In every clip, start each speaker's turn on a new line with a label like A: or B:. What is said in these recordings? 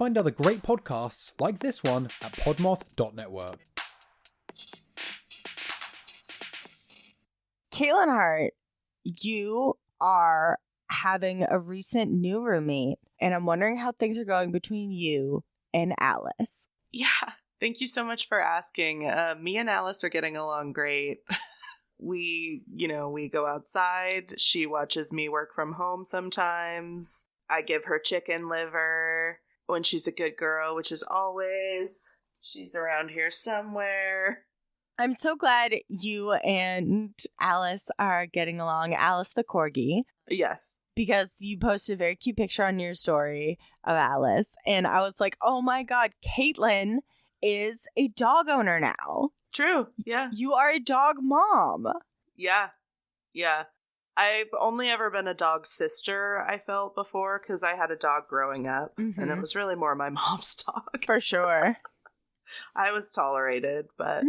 A: find other great podcasts like this one at podmoth.network.
B: Katelyn Hart, you are having a recent new roommate, and I'm wondering how things are going between you and Alice.
C: Yeah, thank you so much for asking. Me and Alice are getting along great. We go outside. She watches me work from home sometimes. I give her chicken liver when she's a good girl, which is always. She's around here somewhere.
B: I'm so glad you and Alice are getting along. Alice the corgi.
C: Yes.
B: Because you posted a very cute picture on your story of Alice. And I was like, oh my God, Katelyn is a dog owner now.
C: True. Yeah.
B: You are a dog mom.
C: Yeah. Yeah. I've only ever been a dog sister, I felt, before, because I had a dog growing up.
B: Mm-hmm.
C: And it was really more my mom's dog.
B: For sure.
C: I was tolerated, but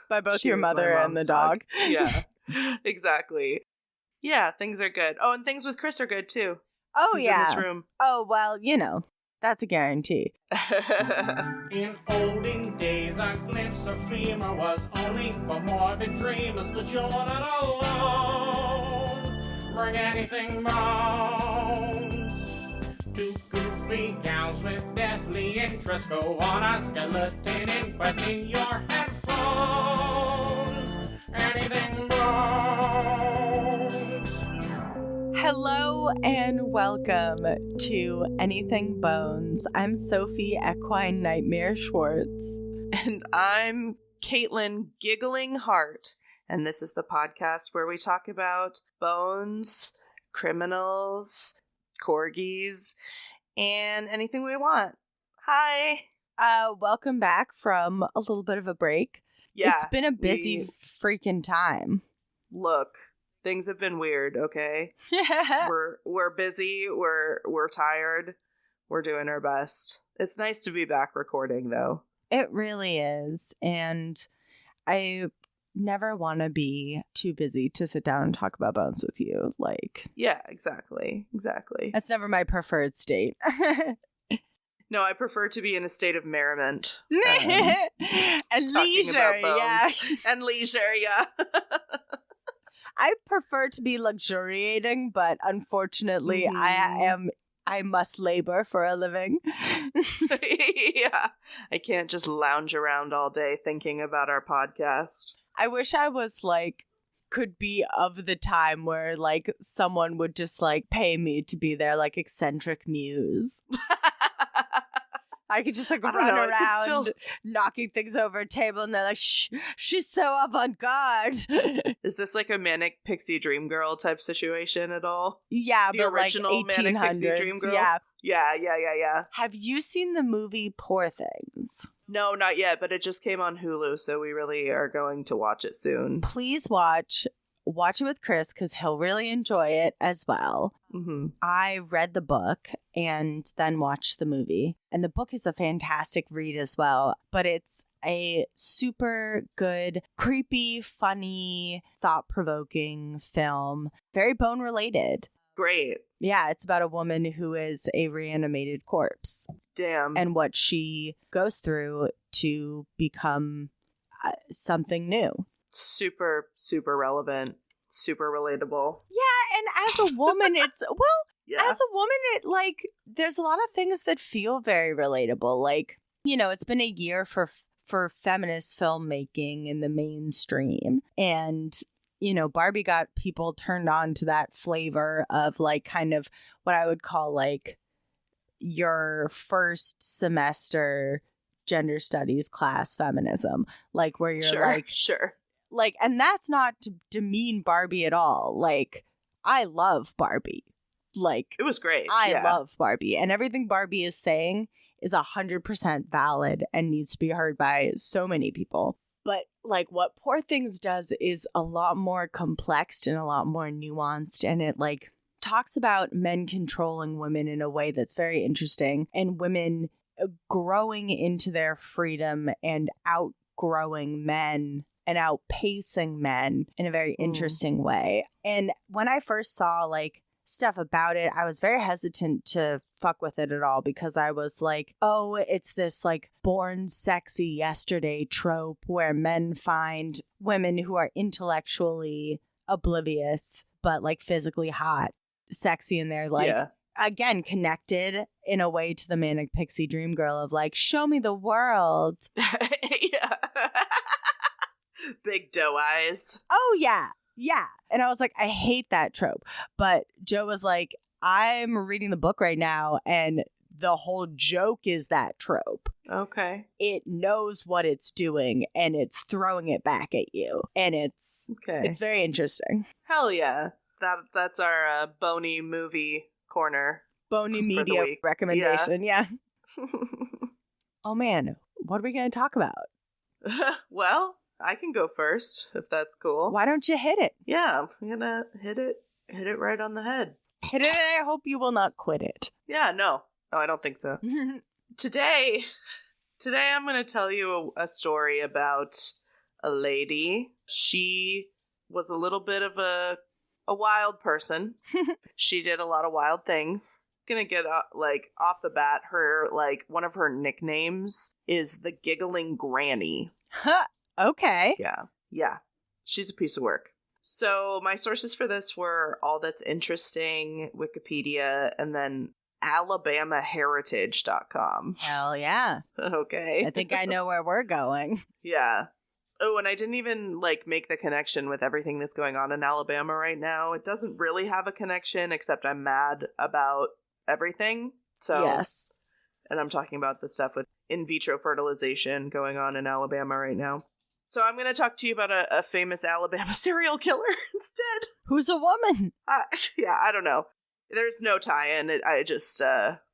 B: by both your mother and the dog.
C: Yeah, exactly. Yeah, things are good. Oh, and things with Chris are good too.
B: Oh,
C: He's
B: yeah.
C: in this room.
B: Oh, well, that's a guarantee.
D: In olden days, a glimpse of femur was only for morbid dreamers, but you're not alone. Bring anything bones. Two goofy gals with deathly interest go on a skeleton inquest in your headphones. Anything bones.
B: Hello and welcome to Anything Bones. I'm Sophie Equine Nightmare Schwartz.
C: And I'm Katelyn Giggling Hart. And this is the podcast where we talk about bones, criminals, corgis, and anything we want. Hi.
B: Welcome back from a little bit of a break.
C: Yeah.
B: It's been a busy freaking time.
C: Look, things have been weird, okay? We're busy, we're tired, we're doing our best. It's nice to be back recording though.
B: It really is. And I never want to be too busy to sit down and talk about bones with you.
C: Yeah, exactly.
B: That's never my preferred state.
C: No, I prefer to be in a state of merriment.
B: And leisure, yeah.
C: And leisure, yeah.
B: I prefer to be luxuriating, but unfortunately, I must labor for a living.
C: Yeah. I can't just lounge around all day thinking about our podcast.
B: I wish I was could be of the time where someone would just pay me to be their eccentric muse. I could just run around knocking things over a table and they're like, shh, she's so avant-garde.
C: Is this a Manic Pixie Dream Girl type situation at all?
B: Yeah,
C: the original Manic Pixie Dream Girl? Yeah.
B: Have you seen the movie Poor Things?
C: No, not yet, but it just came on Hulu, so we really are going to watch it soon.
B: Please watch it with Chris because he'll really enjoy it as well.
C: Mm-hmm.
B: I read the book and then watched the movie. And the book is a fantastic read as well. But it's a super good, creepy, funny, thought-provoking film. Very bone-related.
C: Great.
B: Yeah, it's about a woman who is a reanimated corpse.
C: Damn.
B: And what she goes through to become something new.
C: Super, super relevant. Super relatable.
B: Yeah, and as a woman, as a woman, there's a lot of things that feel very relatable. It's been a year for feminist filmmaking in the mainstream. And, Barbie got people turned on to that flavor of kind of what I would call your first semester gender studies class feminism. Where you're
C: Sure.
B: And that's not to demean Barbie at all. I love Barbie.
C: It was great.
B: I love Barbie. And everything Barbie is saying is 100% valid and needs to be heard by so many people. But what Poor Things does is a lot more complex and a lot more nuanced. And it talks about men controlling women in a way that's very interesting. And women growing into their freedom and outgrowing men and outpacing men in a very interesting way. And when I first saw stuff about it. I was very hesitant to fuck with it at all because I was like, oh, it's this like born sexy yesterday trope where men find women who are intellectually oblivious but like physically hot, sexy, and they're like, again, connected in a way to the manic pixie dream girl of like, show me the world.
C: Yeah. Big doe eyes.
B: Oh, yeah. Yeah. And I was like, I hate that trope. But Joe was like, I'm reading the book right now, and the whole joke is that trope.
C: Okay.
B: It knows what it's doing, and it's throwing it back at you. And it's very interesting.
C: Hell yeah. That's our Boney movie corner.
B: Boney media recommendation. Yeah. Oh, man. What are we going to talk about?
C: Well, I can go first, if that's cool.
B: Why don't you hit it?
C: Yeah, I'm gonna hit it right on the head.
B: Hit it, and I hope you will not quit it.
C: Yeah, no, I don't think so. Today I'm gonna tell you a story about a lady. She was a little bit of a wild person. She did a lot of wild things. Gonna get off the bat, her one of her nicknames is the Giggling Granny.
B: Huh. Okay.
C: Yeah. She's a piece of work. So my sources for this were All That's Interesting, Wikipedia, and then AlabamaHeritage.com.
B: Hell yeah.
C: Okay.
B: I think I know where we're going.
C: Yeah. Oh, and I didn't even make the connection with everything that's going on in Alabama right now. It doesn't really have a connection, except I'm mad about everything. So
B: yes.
C: And I'm talking about the stuff with in vitro fertilization going on in Alabama right now. So I'm going to talk to you about a famous Alabama serial killer instead.
B: Who's a woman?
C: Yeah, I don't know. There's no tie-in. I just,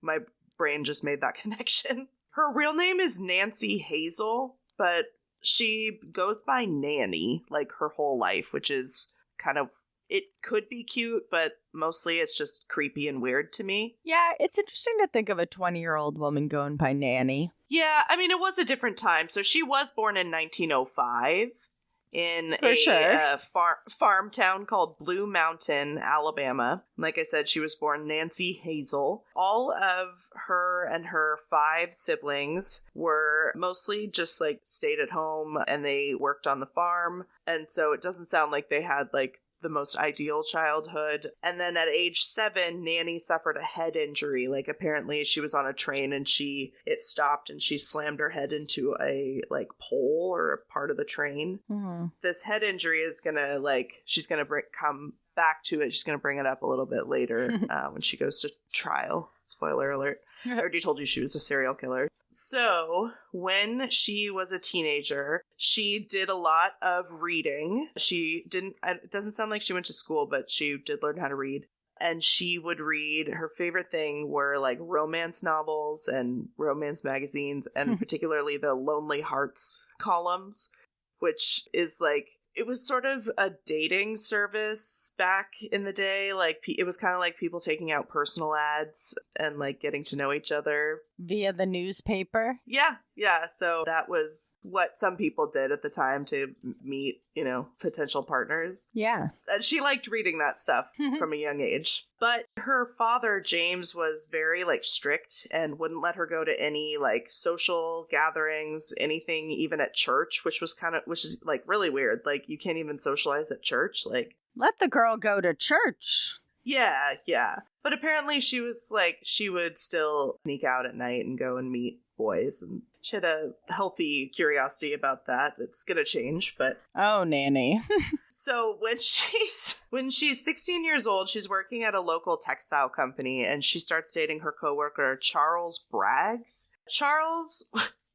C: my brain just made that connection. Her real name is Nancy Hazel, but she goes by Nannie, her whole life, which is kind of, it could be cute, but mostly it's just creepy and weird to me.
B: Yeah, it's interesting to think of a 20-year-old woman going by Nannie.
C: Yeah, I mean, it was a different time. So she was born in 1905 in a farm town called Blue Mountain, Alabama. Like I said, she was born Nancy Hazel. All of her and her 5 siblings were mostly just stayed at home and they worked on the farm. And so it doesn't sound like they had the most ideal childhood. And then at age 7, Nannie suffered a head injury. Apparently she was on a train and it stopped and she slammed her head into a pole or a part of the train.
B: Mm-hmm.
C: This head injury is gonna she's gonna come back to it. She's gonna bring it up a little bit later when she goes to trial. Spoiler alert. I already told you she was a serial killer. So, when she was a teenager, she did a lot of reading. It doesn't sound like she went to school, but she did learn how to read. And she would read, her favorite thing were romance novels and romance magazines, and particularly the Lonely Hearts columns, which is it was sort of a dating service back in the day. It was kind of like people taking out personal ads and getting to know each other.
B: Via the newspaper?
C: Yeah. So that was what some people did at the time to meet, potential partners.
B: Yeah.
C: And she liked reading that stuff from a young age. But her father, James, was very strict and wouldn't let her go to any social gatherings, anything even at church, which is really weird. You can't even socialize at church.
B: Let the girl go to church.
C: Yeah. But apparently she was she would still sneak out at night and go and meet boys, and she had a healthy curiosity about that. It's gonna change, but
B: oh, Nannie.
C: So when she's 16 years old, she's working at a local textile company, and she starts dating her coworker Charles Braggs. Charles,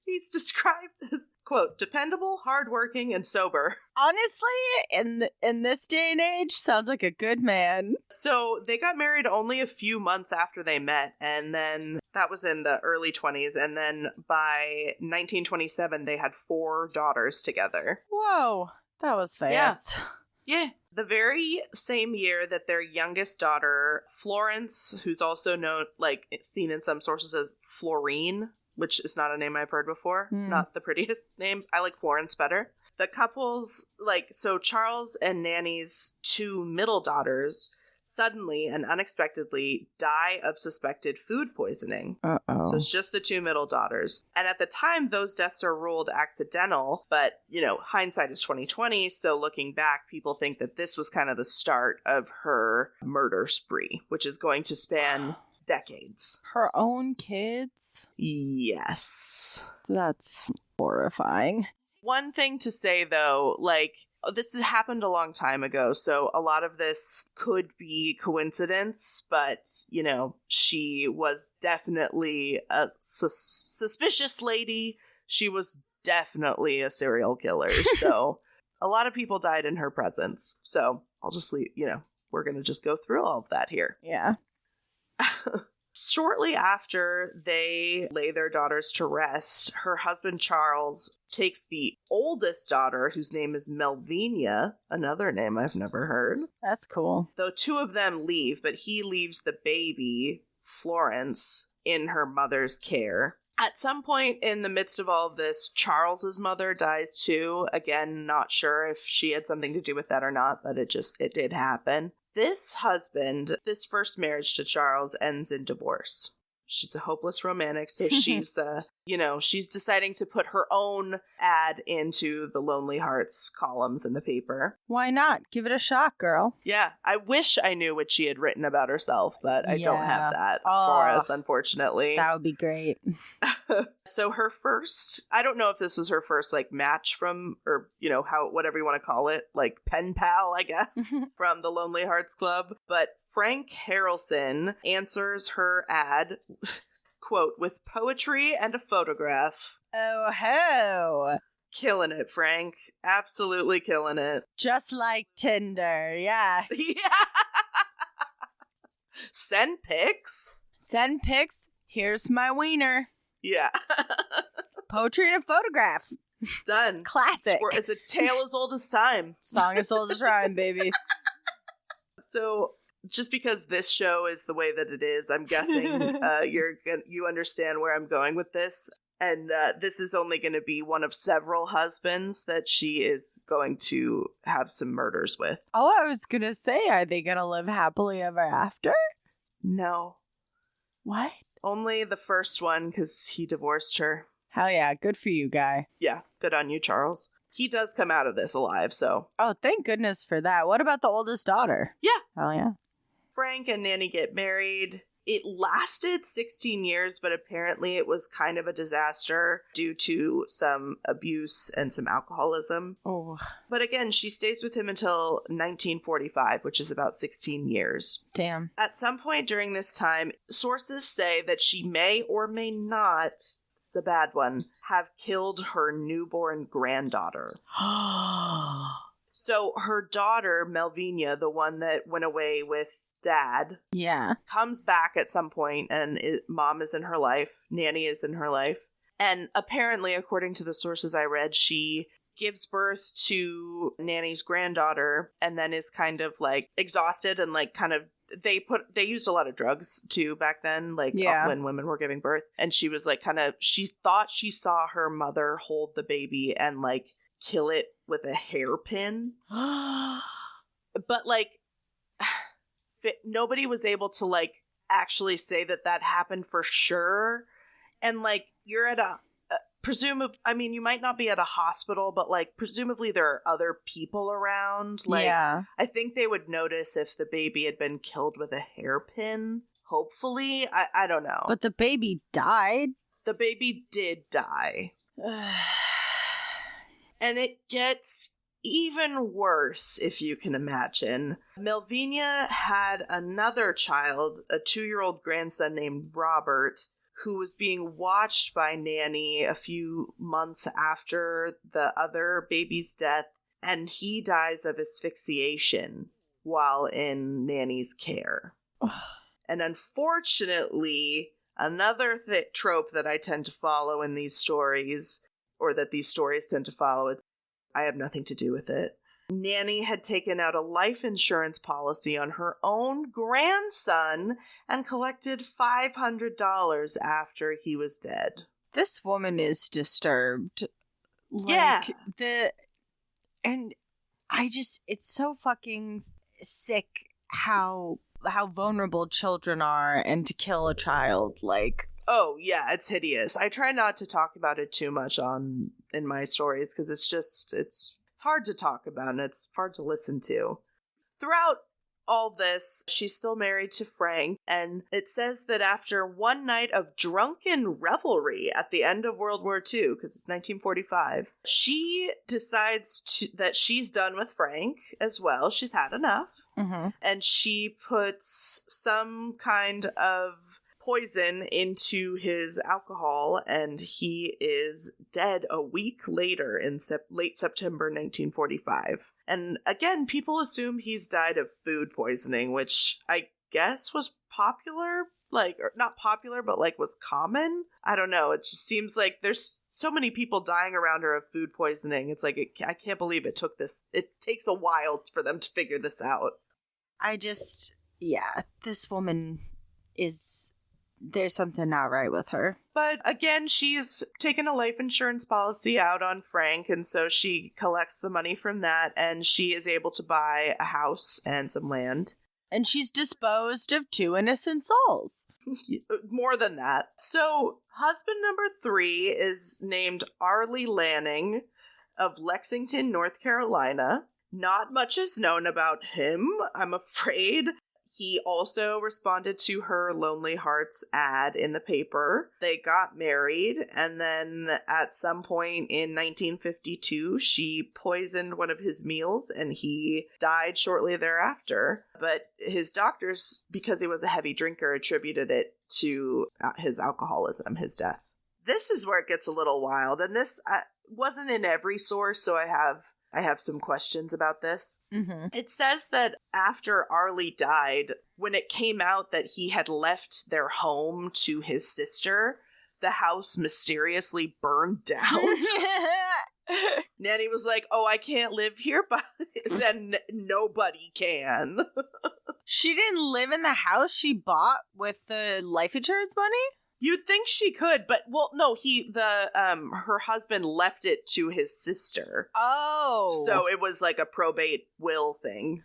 C: he's described as, quote, dependable, hardworking, and sober.
B: Honestly, in this day and age, sounds like a good man.
C: So they got married only a few months after they met, and then that was in the early 20s, and then by 1927, they had 4 daughters together.
B: Whoa, that was fast.
C: Yeah. The very same year that their youngest daughter, Florence, who's also known, seen in some sources as Florine, which is not a name I've heard before. Not the prettiest name. I like Florence better. The couples, so Charles and Nannie's 2 middle daughters suddenly and unexpectedly die of suspected food poisoning.
B: Uh-oh.
C: So it's just the two middle daughters. And at the time, those deaths are ruled accidental, but, hindsight is 2020, so looking back, people think that this was kind of the start of her murder spree, which is going to span decades.
B: Her own kids?
C: Yes.
B: That's horrifying.
C: One thing to say, though, this has happened a long time ago, so a lot of this could be coincidence, but, she was definitely a suspicious lady. She was definitely a serial killer, so a lot of people died in her presence. So I'll just leave, we're going to just go through all of that here.
B: Yeah.
C: Shortly after they lay their daughters to rest, her husband Charles takes the oldest daughter, whose name is Melvina, another name I've never heard.
B: That's cool.
C: Though two of them leave, but he leaves the baby, Florence, in her mother's care. At some point in the midst of all of this, Charles's mother dies too. Again, not sure if she had something to do with that or not, but it did happen. This husband, this first marriage to Charles, ends in divorce. She's a hopeless romantic, so she's, she's deciding to put her own ad into the Lonely Hearts columns in the paper.
B: Why not? Give it a shot, girl.
C: Yeah, I wish I knew what she had written about herself, but I don't have that for us, unfortunately.
B: That would be great.
C: So her first, I don't know if this was her first, match from, or, whatever you want to call it, pen pal, I guess, from the Lonely Hearts Club, but Frank Harrelson answers her ad, quote, with poetry and a photograph.
B: Oh, ho!
C: Killing it, Frank. Absolutely killing it.
B: Just like Tinder, yeah.
C: Yeah. Send pics.
B: Send pics. Here's my wiener.
C: Yeah.
B: Poetry and a photograph.
C: Done.
B: Classic.
C: It's a tale as old as time.
B: Song as old as rhyme, baby.
C: So, just because this show is the way that it is, I'm guessing you understand where I'm going with this. And this is only going to be one of several husbands that she is going to have some murders with.
B: Oh, I was going to say, are they going to live happily ever after?
C: No.
B: What?
C: Only the first one, because he divorced her.
B: Hell yeah, good for you, guy.
C: Yeah, good on you, Charles. He does come out of this alive, so.
B: Oh, thank goodness for that. What about the oldest daughter?
C: Yeah.
B: Hell yeah.
C: Frank and Nannie get married. It lasted 16 years, but apparently it was kind of a disaster due to some abuse and some alcoholism.
B: Oh.
C: But again, she stays with him until 1945, which is about 16 years.
B: Damn.
C: At some point during this time, sources say that she may or may not, it's a bad one, have killed her newborn granddaughter. So her daughter, Melvina, the one that went away with Dad, comes back at some point, and Mom is in her life. Nannie is in her life. And apparently, according to the sources I read, she gives birth to Nannie's granddaughter and then is kind of exhausted and they used a lot of drugs too back then, when women were giving birth. And she was she thought she saw her mother hold the baby and kill it with a hairpin. But nobody was able to actually say that happened for sure. And you're at a you might not be at a hospital, but presumably there are other people around. I think they would notice if the baby had been killed with a hairpin. Hopefully. I don't know.
B: But the baby died.
C: The baby did die. And it gets even worse, if you can imagine. Melvina had another child, a 2-year-old grandson named Robert, who was being watched by Nannie a few months after the other baby's death, and he dies of asphyxiation while in Nannie's care. And unfortunately, another trope that I tend to follow in these stories, or that these stories tend to follow, I have nothing to do with it. Nannie had taken out a life insurance policy on her own grandson and collected $500 after he was dead.
B: This woman is disturbed. And it's so fucking sick how vulnerable children are, and to kill a child, like...
C: Oh, yeah, it's hideous. I try not to talk about it too much in my stories, because it's hard to talk about, and it's hard to listen to. Throughout all this, she's still married to Frank, and it says that after one night of drunken revelry at the end of World War II, because it's 1945, she decides that she's done with Frank as well. She's had enough.
B: Mm-hmm.
C: And she puts some kind of poison into his alcohol, and he is dead a week later in late September 1945. And again, people assume he's died of food poisoning, which I guess was popular, or not popular, but was common. I don't know. It just seems like there's so many people dying around her of food poisoning. It's like, I can't believe it takes a while for them to figure this out.
B: This woman there's something not right with her.
C: But again, she's taken a life insurance policy out on Frank, and so she collects the money from that, and she is able to buy a house and some land.
B: And she's disposed of 2 innocent souls.
C: More than that. So, husband number 3 is named Arlie Lanning of Lexington, North Carolina. Not much is known about him, I'm afraid. He also responded to her Lonely Hearts ad in the paper. They got married, and then at some point in 1952, she poisoned one of his meals, and he died shortly thereafter. But his doctors, because he was a heavy drinker, attributed it to his alcoholism, his death. This is where it gets a little wild, and this wasn't in every source, so I have some questions about this.
B: Mm-hmm.
C: It says that after Arlie died, when it came out that he had left their home to his sister, the house mysteriously burned down. Nannie was like, oh, I can't live here, but then nobody can.
B: She didn't live in the house she bought with the life insurance money?
C: You'd think she could, but no, her husband left it to his sister.
B: Oh.
C: So it was like a probate will thing.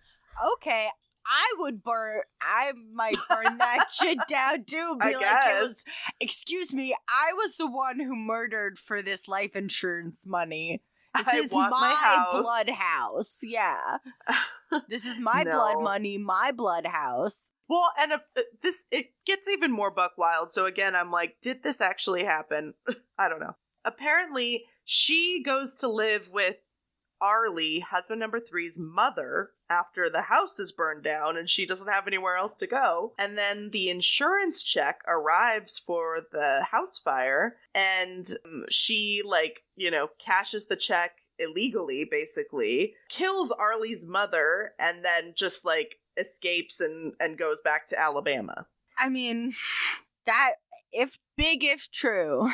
B: Okay. I might burn that shit down too. Be it was, excuse me, I was the one who murdered for this life insurance money. This is my blood house. Yeah. This is my blood money, my blood house.
C: Well, and it gets even more buck wild. So again, I'm like, did this actually happen? I don't know. Apparently, she goes to live with Arlie, husband number 3's mother, after the house is burned down and she doesn't have anywhere else to go. And then the insurance check arrives for the house fire, and she, cashes the check illegally, basically, kills Arlie's mother, and then just, escapes and goes back to Alabama.
B: I mean, that, if true.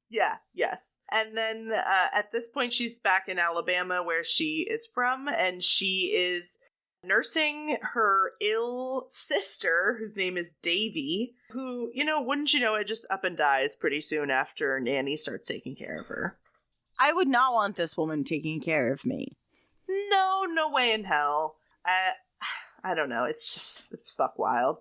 C: Yeah, yes. And then at this point, she's back in Alabama where she is from, and she is nursing her ill sister, whose name is Davy, who, wouldn't you know it, just up and dies pretty soon after Nannie starts taking care of her.
B: I would not want this woman taking care of me.
C: No way in hell. I don't know. It's fuck wild.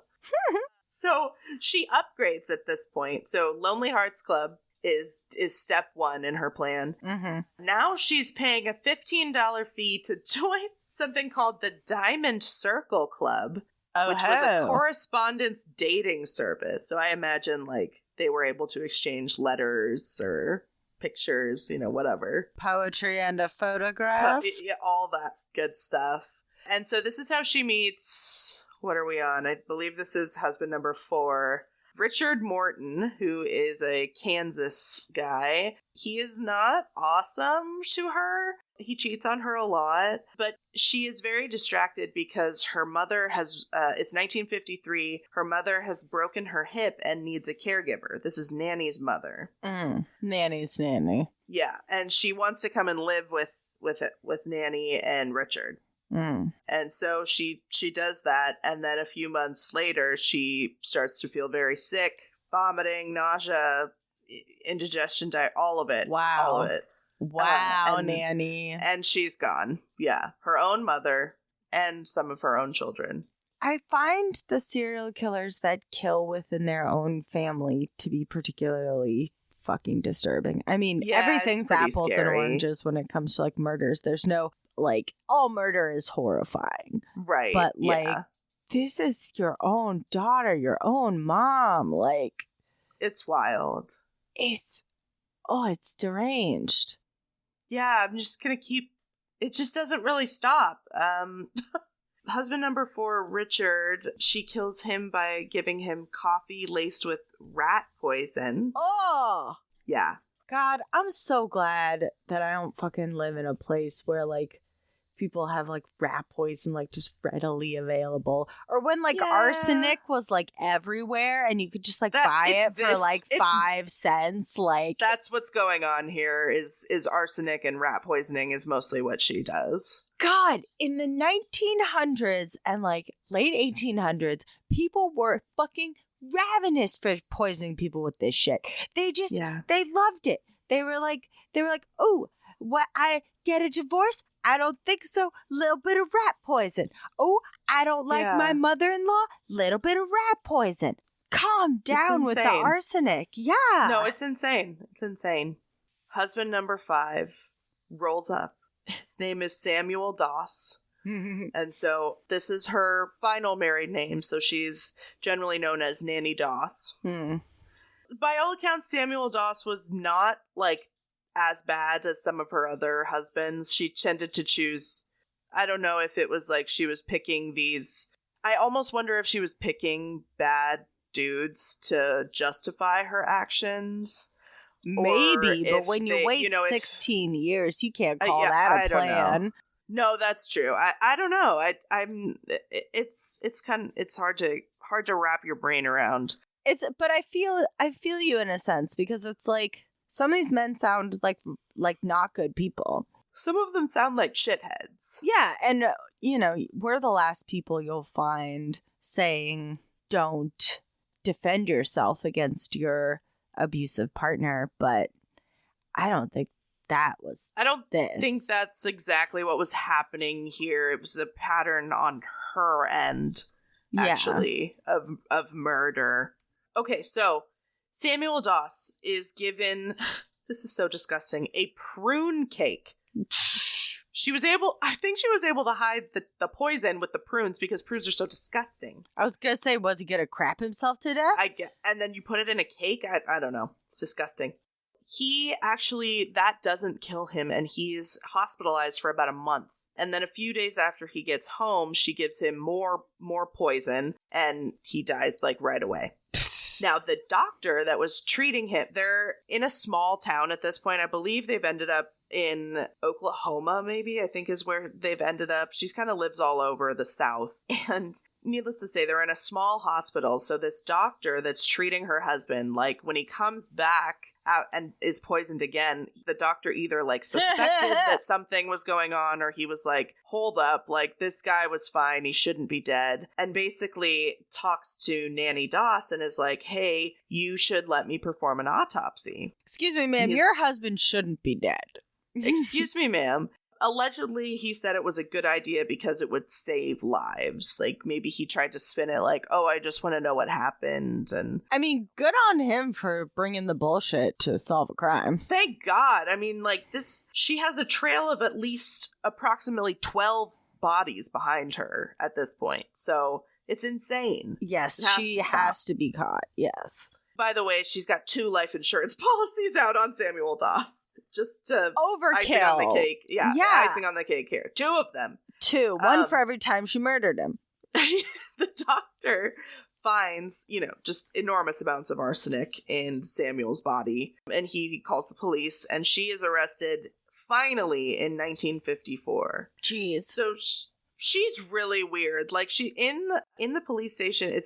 C: So she upgrades at this point. So Lonely Hearts Club is step 1 in her plan.
B: Mm-hmm.
C: Now she's paying a $15 fee to join something called the Diamond Circle Club, which was a correspondence dating service. So I imagine they were able to exchange letters or pictures, whatever.
B: Poetry and a photograph.
C: All that good stuff. And so this is how she meets, what are we on? I believe this is husband number 4, Richard Morton, who is a Kansas guy. He is not awesome to her. He cheats on her a lot, but she is very distracted because her mother has, it's 1953, her mother has broken her hip and needs a caregiver. This is Nannie's mother.
B: Nannie's nanny.
C: Yeah, and she wants to come and live with Nannie and Richard. And so she does that, and then a few months later, she starts to feel very sick, vomiting, nausea, indigestion, diet, all of it.
B: Wow.
C: All of it.
B: Wow, Nannie.
C: And she's gone. Yeah. Her own mother and some of her own children.
B: I find the serial killers that kill within their own family to be particularly fucking disturbing. I mean,
C: Yeah,
B: everything's
C: it's pretty
B: apples
C: scary.
B: and oranges when it comes to like murders. There's no like all murder is horrifying.
C: Right.
B: But like
C: yeah.
B: this is your own daughter, your own mom. Like
C: It's wild.
B: it's deranged.
C: Yeah, I'm just gonna keep. It just doesn't really stop. Husband number 4, Richard, she kills him by giving him coffee laced with rat poison.
B: Oh
C: Yeah.
B: God, I'm so glad that I don't fucking live in a place where like people have like rat poison like just readily available, or when like
C: Yeah.
B: arsenic was like everywhere and you could just like buy it for like 5 cents. Like
C: That's what's going on here is arsenic and rat poisoning is mostly what she does.
B: God, in the 1900s and like late 1800s, people were fucking ravenous for poisoning people with this shit. They just they loved it. They were like, oh, what? I get a divorce? I don't think so. Little bit of rat poison. Oh, I don't like my mother-in-law. Little bit of rat poison. Calm down with the arsenic. Yeah.
C: No, it's insane. It's insane. Husband number 5 rolls up. His name is Samuel Doss. And so this is her final married name. So she's generally known as Nannie Doss. By all accounts, Samuel Doss was not like as bad as some of her other husbands. She tended to choose, I don't know if it was like she was picking these, I almost wonder if she was picking bad dudes to justify her actions.
B: Maybe, but when you wait 16 years, you can't call that a plan.
C: No, that's true. I don't know. It's hard to wrap your brain around.
B: But I feel you in a sense, because it's like some of these men sound like not good people.
C: Some of them sound like shitheads.
B: Yeah, and we're the last people you'll find saying don't defend yourself against your abusive partner, but I don't think that was
C: think that's exactly what was happening here. It was a pattern on her end, actually, of murder. Okay, so Samuel Doss is given, this is so disgusting, a prune cake. I think she was able to hide the poison with the prunes because prunes are so disgusting.
B: I was gonna say, was he gonna crap himself to death?
C: And then you put it in a cake? I don't know. It's disgusting. He actually, that doesn't kill him, and he's hospitalized for about a month. And then a few days after he gets home, she gives him more poison, and he dies like right away. Now, the doctor that was treating him, they're in a small town at this point. I believe they've ended up in Oklahoma, maybe, I think is where they've ended up. She's kind of lives all over the South. And needless to say, they're in a small hospital. So this doctor that's treating her husband, like when he comes back out and is poisoned again, the doctor either like suspected that something was going on, or he was like, hold up, like this guy was fine, he shouldn't be dead. And basically talks to Nannie Doss and is like, hey, you should let me perform an autopsy.
B: Excuse me, ma'am, your husband shouldn't be dead.
C: Excuse me, ma'am. Allegedly, he said it was a good idea because it would save lives. Like, maybe he tried to spin it like, oh, I just want to know what happened. And
B: I mean, good on him for bringing the bullshit to solve a crime.
C: Thank God. I mean, like, she has a trail of at least approximately 12 bodies behind her at this point. So, it's insane.
B: Yes, she has to be caught. Yes.
C: By the way, she's got 2 life insurance policies out on Samuel Doss. Just to
B: overkill.
C: Icing on the cake. Yeah, icing on the cake here. 2 of them.
B: 2. One for every time she murdered him.
C: The doctor finds, just enormous amounts of arsenic in Samuel's body. And he calls the police, and she is arrested finally in 1954.
B: Jeez.
C: So she's really weird. Like, she in the police station,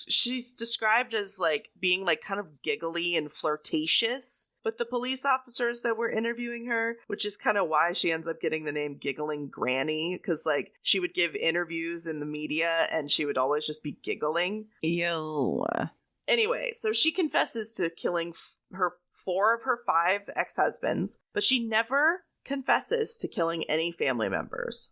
C: she's described as like being like kind of giggly and flirtatious. But the police officers that were interviewing her, which is kind of why she ends up getting the name Giggling Granny, because like she would give interviews in the media and she would always just be giggling.
B: Ew.
C: Anyway, so she confesses to killing 4 of her 5 ex-husbands, but she never confesses to killing any family members.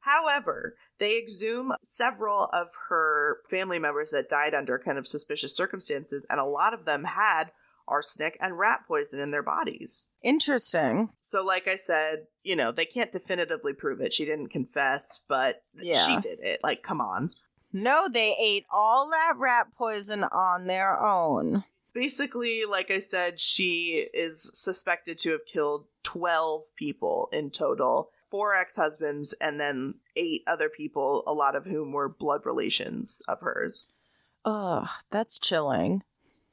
C: However, they exhume several of her family members that died under kind of suspicious circumstances, and a lot of them had arsenic and rat poison in their bodies.
B: Interesting.
C: So like I said, they can't definitively prove it. She didn't confess, but she did it. Like, come on.
B: No, they ate all that rat poison on their own.
C: Basically, like I said, she is suspected to have killed 12 people in total. 4 ex-husbands, and then 8 other people, a lot of whom were blood relations of hers.
B: Ugh, that's chilling.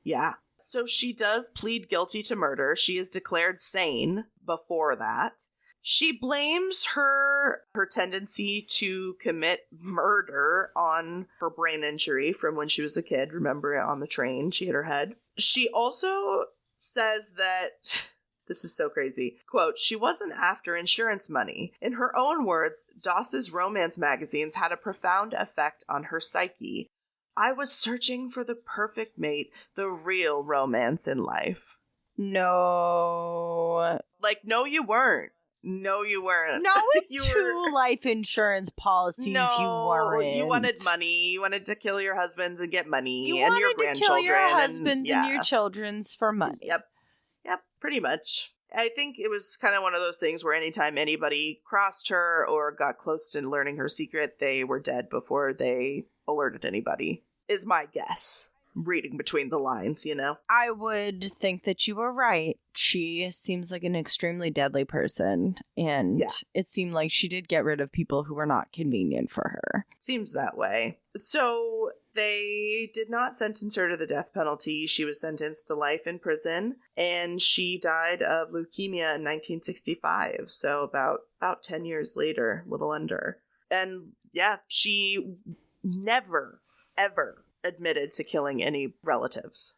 C: Yeah. So she does plead guilty to murder. She is declared sane before that. She blames her tendency to commit murder on her brain injury from when she was a kid. Remember, on the train, she hit her head. She also says that... This is so crazy. Quote, she wasn't after insurance money. In her own words, Doss's romance magazines had a profound effect on her psyche. I was searching for the perfect mate, the real romance in life.
B: No.
C: Like, no, you weren't. No, you weren't.
B: Not with two life insurance policies,
C: no,
B: you weren't.
C: You wanted money. You wanted to kill your husbands and get money.
B: You
C: and your
B: wanted to
C: grandchildren.
B: kill your husbands and
C: yeah.
B: your children's for money.
C: Yep, pretty much. I think it was kind of one of those things where anytime anybody crossed her or got close to learning her secret, they were dead before they alerted anybody, is my guess. Reading between the lines,
B: I would think that you were right. She seems like an extremely deadly person, and it seemed like she did get rid of people who were not convenient for her.
C: Seems that way. So they did not sentence her to the death penalty. She was sentenced to life in prison, and she died of leukemia in 1965, so about 10 years later, a little under. And she never, ever admitted to killing any relatives.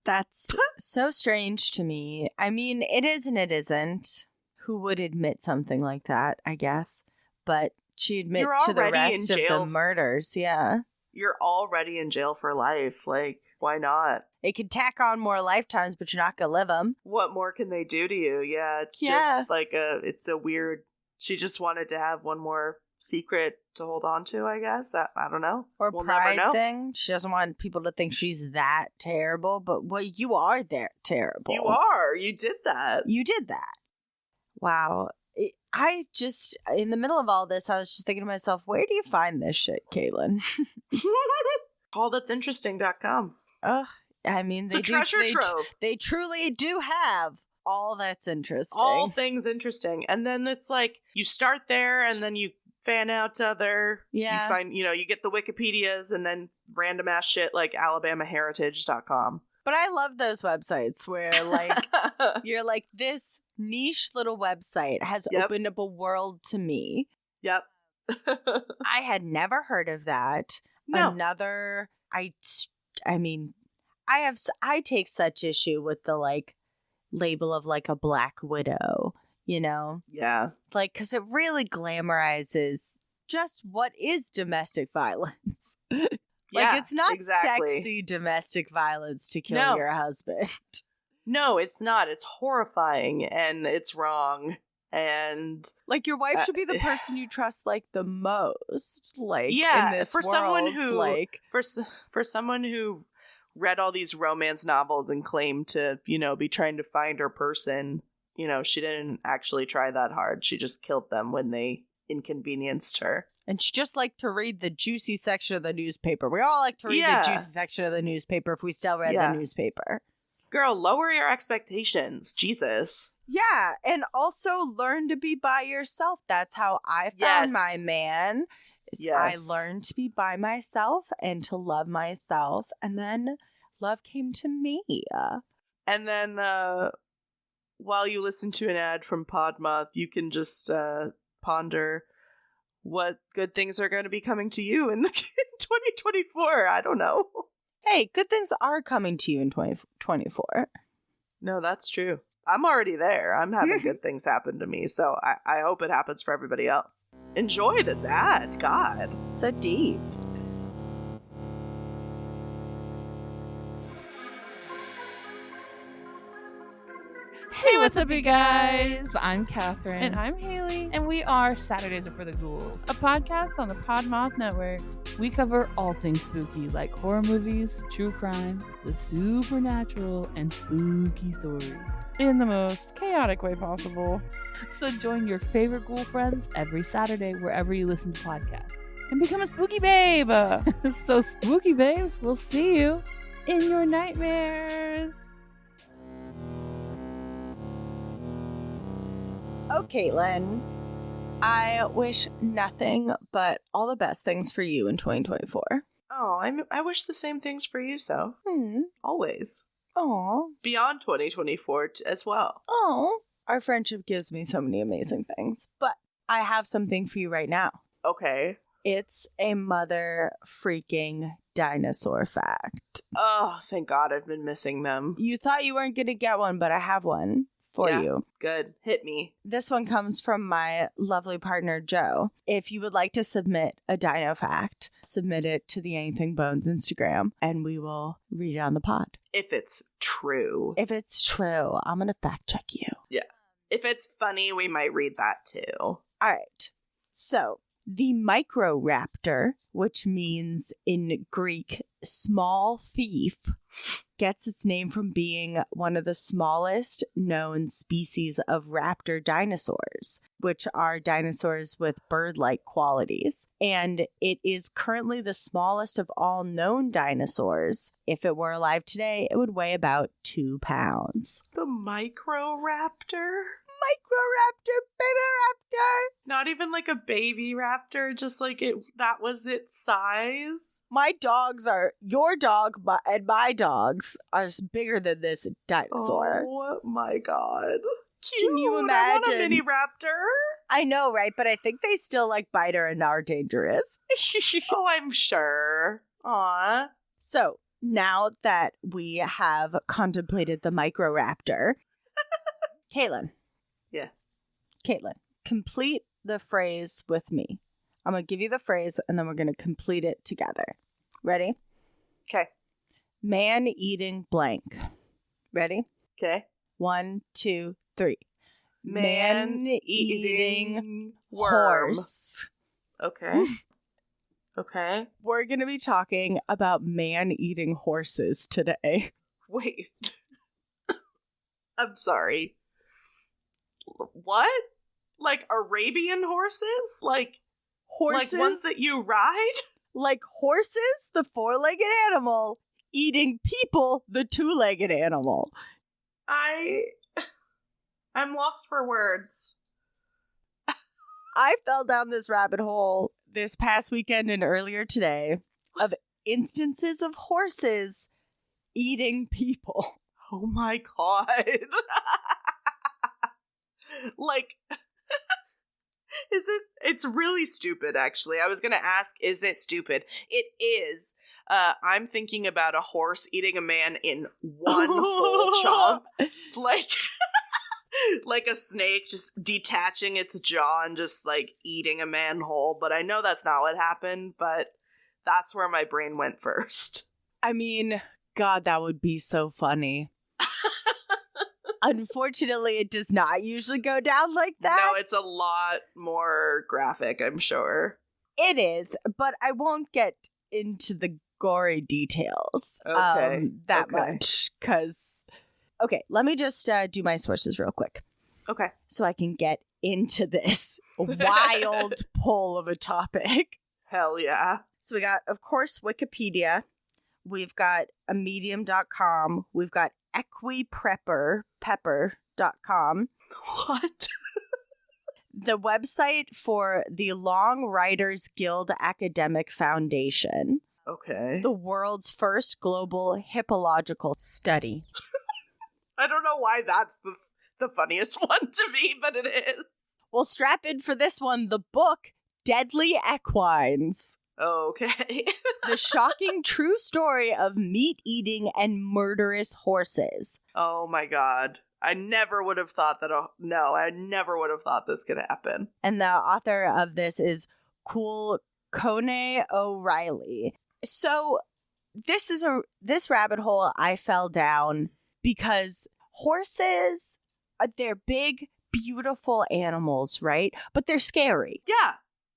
B: That's so strange to me. I mean, it is and it isn't. Who would admit something like that, I guess? But she admit to the rest of the murders, yeah.
C: You're already in jail for life. Like, why not?
B: They could tack on more lifetimes, but you're not going to live them.
C: What more can they do to you? Yeah, it's just like it's a weird... She just wanted to have one more secret to hold on to, I guess. I don't know.
B: Or
C: we'll
B: pride
C: never know.
B: thing. She doesn't want people to think she's that terrible, but you are that terrible.
C: You are. You did that.
B: You did that. Wow. I just, in the middle of all this, I was just thinking to myself, where do you find this shit, Katelyn?
C: Allthat'sinteresting.com.
B: I mean,
C: it's a treasure trove.
B: They truly do have all that's interesting.
C: All things interesting. And then it's like, you start there and then you fan out to other.
B: Yeah.
C: You find, you get the Wikipedias and then random ass shit like AlabamaHeritage.com.
B: But I love those websites where, like, you're like, this niche little website has opened up a world to me.
C: Yep.
B: I had never heard of that.
C: No.
B: Another, I mean, I take such issue with the, like, label of, like, a Black Widow,
C: Yeah.
B: Like, because it really glamorizes just what is domestic violence. Like, it's not sexy domestic violence to kill your husband.
C: No, it's not. It's horrifying and it's wrong. And
B: like, your wife should be the person you trust, like, the most. Like,
C: yeah,
B: in this
C: for
B: world,
C: someone who,
B: like,
C: for someone who read all these romance novels and claimed to, be trying to find her person, she didn't actually try that hard. She just killed them when they inconvenienced her.
B: And she just liked to read the juicy section of the newspaper. We all like to read the juicy section of the newspaper if we still read the newspaper.
C: Girl, lower your expectations. Jesus.
B: Yeah, and also learn to be by yourself. That's how I found my man. I learned to be by myself and to love myself. And then love came to me.
C: And then while you listen to an ad from Podmoth, you can just ponder what good things are going to be coming to you in 2024. I don't know.
B: Hey, good things are coming to you in 2024.
C: No, that's true. I'm already there. I'm having good things happen to me, so I hope it happens for everybody else. Enjoy this ad. God.
B: So deep.
E: Hey, what's up, you guys? I'm Catherine.
F: And I'm Haley.
E: And we are Saturdays Are for the Ghouls,
F: A podcast on the Podmoth Network.
E: We cover all things spooky, like horror movies, true crime, the supernatural, and spooky stories.
F: In the most chaotic way possible.
E: So join your favorite ghoul friends every Saturday wherever you listen to podcasts.
F: And become a spooky babe.
E: So spooky babes, we'll see you
F: in your nightmares.
B: Oh, Caitlin, I wish nothing but all the best things for you in 2024.
C: Oh, I wish the same things for you, so. Always.
B: Oh.
C: Beyond 2024 as well.
B: Oh. Our friendship gives me so many amazing things. But I have something for you right now.
C: Okay.
B: It's a mother freaking dinosaur fact.
C: Oh, thank God I've been missing them.
B: You thought you weren't going to get one, but I have one for you.
C: Good. Hit me.
B: This one comes from my lovely partner, Joe. If you would like to submit a dino fact, submit it to the Anything Bones Instagram, and we will read it on the pod.
C: If it's true.
B: If it's true, I'm going to fact check you.
C: Yeah. If it's funny, we might read that too.
B: All right. So, the Microraptor, which means in Greek, small thief, gets its name from being one of the smallest known species of raptor dinosaurs, which are dinosaurs with bird-like qualities. And it is currently the smallest of all known dinosaurs. If it were alive today, it would weigh about 2 pounds.
C: The Microraptor?
B: Microraptor, baby raptor!
C: Not even like a baby raptor, just like that was its size?
B: Your dog and my dogs are bigger than this dinosaur.
C: Oh my God. Cute.
B: Can you imagine?
C: I want a mini raptor.
B: I know, right? But I think they still bite her and are dangerous.
C: Oh, I'm sure. Aw.
B: So now that we have contemplated the Microraptor, Caitlin.
C: Yeah.
B: Caitlin, complete the phrase with me. I'm going to give you the phrase and then we're going to complete it together. Ready?
C: Okay.
B: Man eating blank. Ready?
C: Okay.
B: 1, 2, 3.
C: Man eating
B: horse.
C: Okay. Okay.
B: We're going to be talking about man eating horses today.
C: Wait. I'm sorry. What? Like Arabian horses? Like
B: horses?
C: Like ones that you ride?
B: Like horses, the 4-legged animal, eating people, the 2-legged animal.
C: I'm lost for words.
B: I fell down this rabbit hole this past weekend and earlier today of instances of horses eating people.
C: Oh my God. Like, it's really stupid, actually. I was going to ask, is it stupid? It is. I'm thinking about a horse eating a man in one whole chomp. Like a snake just detaching its jaw and just eating a man whole. But I know that's not what happened, but that's where my brain went first.
B: I mean, God, that would be so funny. Unfortunately, it does not usually go down like that.
C: No, it's a lot more graphic, I'm sure.
B: It is, but I won't get into the gory details much. Because, okay, let me just do my sources real quick.
C: Okay.
B: So I can get into this wild pull of a topic.
C: Hell yeah.
B: So we got, of course, Wikipedia. We've got a medium.com. We've got equipepper.com.
C: What?
B: The website for the Long Riders Guild Academic Foundation.
C: Okay.
B: The world's first global hippological study.
C: I don't know why that's the funniest one to me, but it is.
B: Well, strap in for this one. The book, Deadly Equines.
C: Okay.
B: The shocking true story of meat-eating and murderous horses.
C: Oh my God. I never would have thought that. I never would have thought this could happen.
B: And the author of this is Kone O'Reilly. So this rabbit hole I fell down because horses they're big, beautiful animals, right? But they're scary.
C: Yeah.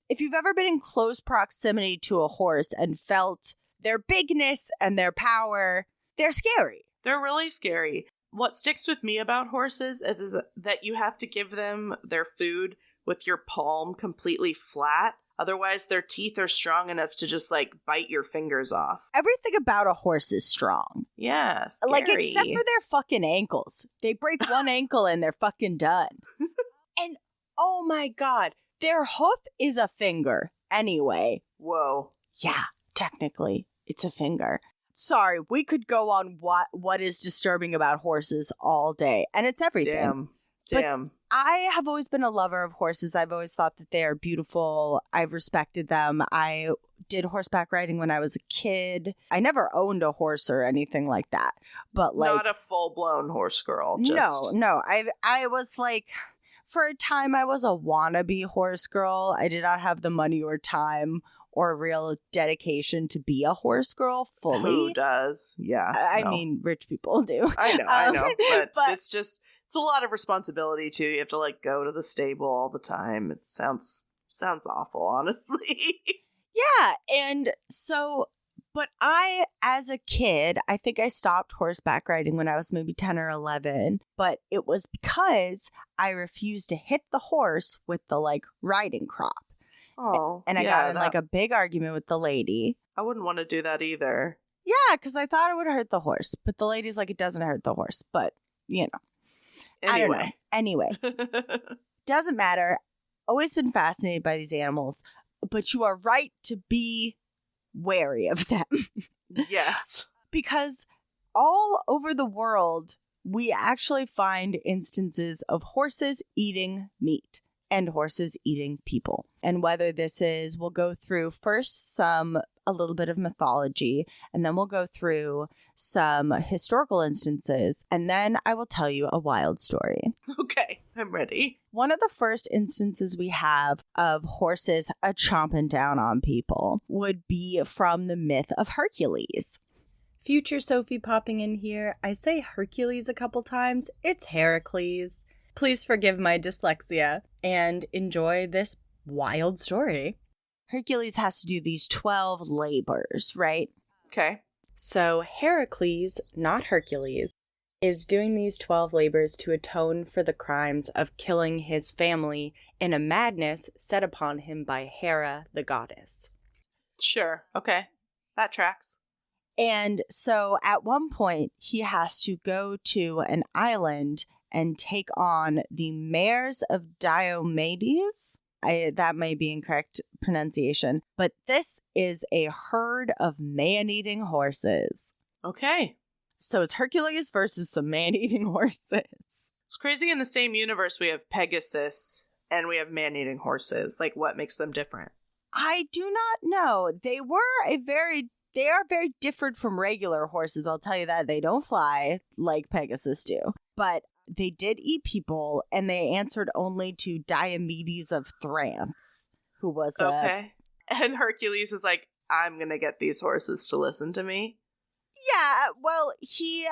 B: If you've ever been in close proximity to a horse and felt their bigness and their power, they're scary.
C: They're really scary. What sticks with me about horses is that you have to give them their food with your palm completely flat. Otherwise, their teeth are strong enough to just, like, bite your fingers off.
B: Everything about a horse is strong.
C: Yeah, scary.
B: Like, except for their fucking ankles. They break one ankle and they're fucking done. And, oh my God, their hoof is a finger anyway.
C: Whoa.
B: Yeah, technically, it's a finger. Sorry, we could go on what is disturbing about horses all day. And it's everything.
C: Damn.
B: I have always been a lover of horses. I've always thought that they are beautiful. I've respected them. I did horseback riding when I was a kid. I never owned a horse or anything like that. But like,
C: not a full-blown horse girl.
B: No. I was like, for a time, I was a wannabe horse girl. I did not have the money or time or real dedication to be a horse girl fully.
C: Who does? Yeah.
B: I mean, rich people do.
C: I know. But it's just... It's a lot of responsibility, too. You have to, like, go to the stable all the time. It sounds awful, honestly.
B: Yeah, and so, but as a kid, I think I stopped horseback riding when I was maybe 10 or 11, but it was because I refused to hit the horse with the, like, riding crop.
C: Oh,
B: and I got in, like, a big argument with the lady.
C: I wouldn't want to do that either.
B: Yeah, because I thought it would hurt the horse, but the lady's like, it doesn't hurt the horse, but, you know. Anyway, doesn't matter. Always been fascinated by these animals, but you are right to be wary of them.
C: Yes.
B: Because all over the world, we actually find instances of horses eating meat and horses eating people. And whether this is, we'll go through first a little bit of mythology, and then we'll go through some historical instances, and then I will tell you a wild story.
C: Okay, I'm ready.
B: One of the first instances we have of horses chomping down on people would be from the myth of Hercules. Future Sophie popping in here. I say Hercules a couple times. It's Heracles. Please forgive my dyslexia and enjoy this wild story. Hercules has to do these 12 labors, right?
C: Okay.
B: So Heracles, not Hercules, is doing these 12 labors to atone for the crimes of killing his family in a madness set upon him by Hera, the goddess.
C: Sure. Okay. That tracks.
B: And so at one point, he has to go to an island and take on the mares of Diomedes. That may be incorrect pronunciation, but this is a herd of man-eating horses.
C: Okay.
B: So it's Hercules versus some man-eating horses.
C: It's crazy in the same universe we have Pegasus and we have man-eating horses. Like, what makes them different?
B: I do not know. They are very different from regular horses, I'll tell you that. They don't fly like Pegasus do. But they did eat people, and they answered only to Diomedes of Thrace, who was
C: okay. And Hercules is like, I'm going to get these horses to listen to me.
B: Yeah, well, he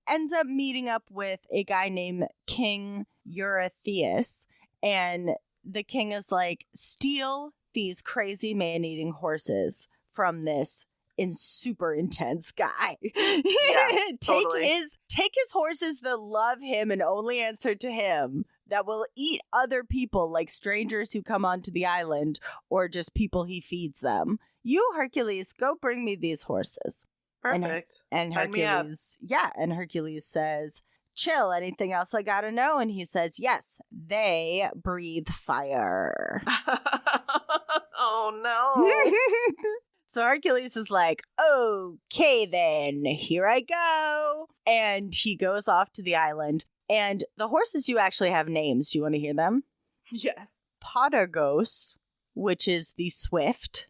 B: ends up meeting up with a guy named King Eurystheus, and the king is like, steal these crazy man-eating horses from this super intense guy.
C: Yeah, totally.
B: Take his horses that love him and only answer to him, that will eat other people like strangers who come onto the island or just people he feeds them. You, Hercules, go bring me these horses.
C: Perfect.
B: And Hercules, and Hercules says, chill, anything else I gotta know? And he says, yes, they breathe fire.
C: Oh no.
B: So Hercules is like, okay then, here I go. And he goes off to the island. And the horses do actually have names. Do you want to hear them?
C: Yes.
B: Podargos, which is the swift.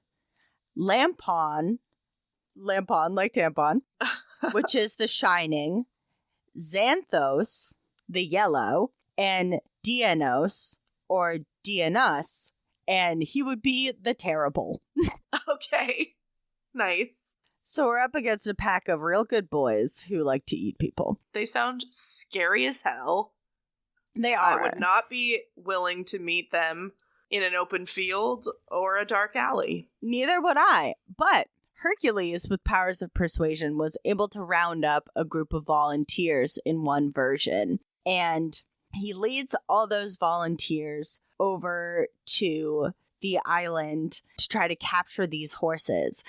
B: Lampon like tampon, which is the shining. Xanthos, the yellow. And Dianos, or Dianus, and he would be the terrible.
C: Okay. Nice.
B: So we're up against a pack of real good boys who like to eat people.
C: They sound scary as hell.
B: They
C: I
B: are.
C: would not be willing to meet them in an open field or a dark alley.
B: Neither would I. But Hercules, with powers of persuasion, was able to round up a group of volunteers in one version. And he leads all those volunteers over to the island to try to capture these horses.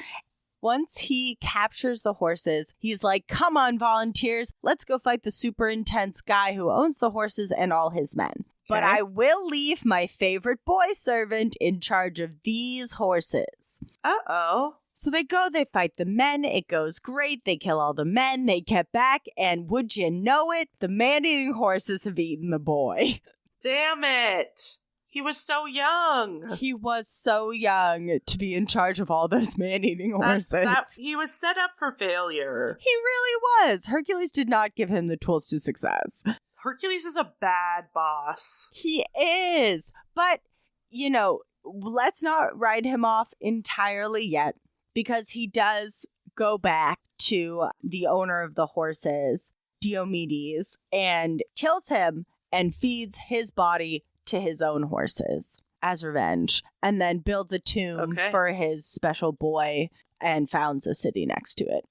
B: Once he captures the horses, he's like, come on, volunteers, let's go fight the super intense guy who owns the horses and all his men. But
C: Okay.
B: I will leave my favorite boy servant in charge of these horses.
C: Uh-oh.
B: So they go, they fight the men, it goes great, they kill all the men, they get back, and would you know it, the man-eating horses have eaten the boy.
C: Damn it. He was so young.
B: He was so young to be in charge of all those man-eating horses.
C: He was set up for failure.
B: He really was. Hercules did not give him the tools to success.
C: Hercules is a bad boss.
B: He is. But, you know, let's not write him off entirely yet, because he does go back to the owner of the horses, Diomedes, and kills him and feeds his body to his own horses as revenge, and then builds a tomb
C: Okay.
B: for his special boy and founds a city next to it.